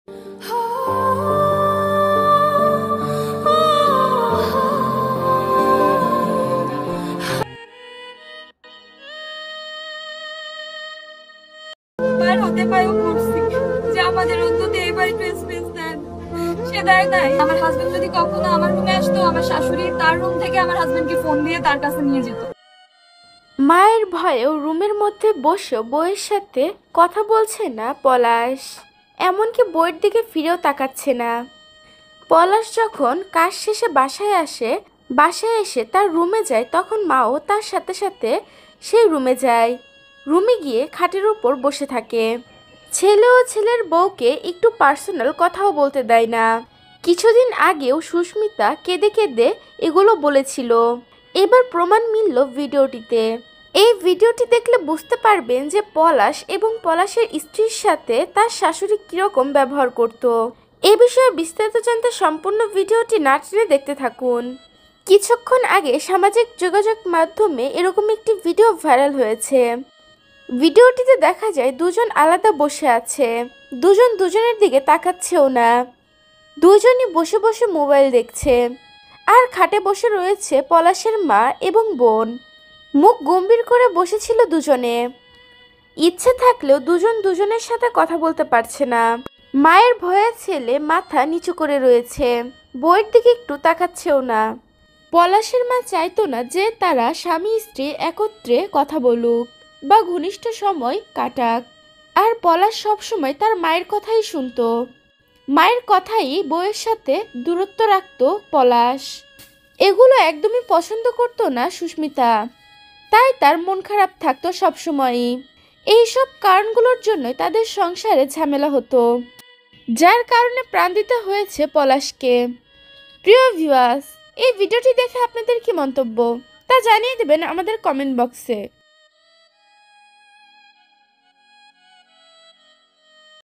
বার হতে পারেও করছি যে আমাদের অন্তত এই বাড়িতে স্পেস দেন, সে দেয় নাই। আমার হাজবেন্ড যদি কখনো আমার রুমে আসতো, আমার শাশুড়ি তার রুম থেকে আমার হাজবেন্ডকে ফোন দিয়ে তার কাছে নিয়ে যেত। মায়ের ভয়েও রুমের মধ্যে বসে বউয়ের সাথে কথা বলছে না পলাশ, এমনকি বউয়ের দিকে ফিরেও তাকাচ্ছে না। পলাশ যখন কাজ শেষে বাসায় এসে তার রুমে যায়, তখন মাও তার সাথে সাথে সেই রুমে যায়। রুমে গিয়ে খাটের উপর বসে থাকে। ছেলে ও ছেলের বউকে একটু পার্সোনাল কথাও বলতে দেয় না। কিছুদিন আগেও সুস্মিতা কেঁদে কেঁদে এগুলো বলেছিল। এবার প্রমাণ মিলল ভিডিওটিতে। এই ভিডিওটি দেখলে বুঝতে পারবেন যে পলাশ এবং পলাশের স্ত্রীর সাথে তার শাশুড়ি কিরকম ব্যবহার করত। এ বিষয়ে বিস্তারিত জানতে সম্পূর্ণ ভিডিওটি না টেনে দেখতে থাকুন। কিছুক্ষণ আগে সামাজিক যোগাযোগ মাধ্যমে এরকম একটি ভিডিও ভাইরাল হয়েছে। ভিডিওটিতে দেখা যায় দুজন আলাদা বসে আছে, দুজন দুজনের দিকে তাকাচ্ছেও না, দুজনই বসে বসে মোবাইল দেখছে। আর খাটে বসে রয়েছে পলাশের মা এবং বোন। মুখ গম্ভীর করে বসেছিল দুজনে। ইচ্ছে থাকলেও দুজন দুজনের সাথে কথা বলতে পারছে না। মায়ের ভয়ে ছেলে মাথা নিচু করে রয়েছে, বউয়ের দিকে একটু তাকাচ্ছেও না। পলাশের মা চাইতো না যে তারা স্বামী স্ত্রী একত্রে কথা বলুক বা ঘনিষ্ঠ সময় কাটাক। আর পলাশ সবসময় তার মায়ের কথাই শুনতো। মায়ের কথাই বউয়ের সাথে দূরত্ব রাখতো পলাশ। এগুলো একদমই পছন্দ করতো না সুস্মিতা, তাই তার মন খারাপ থাকতো সবসময়ই। এইসব কারণগুলোর জন্যই তাদের সংসারে ঝামেলা হতো, যার কারণে প্রাণ দিতে হয়েছে পলাশকে। প্রিয় ভিউয়ার্স, এই ভিডিওটি দেখে আপনাদের কি মন্তব্য তা জানিয়ে দেবেন আমাদের কমেন্ট বক্সে।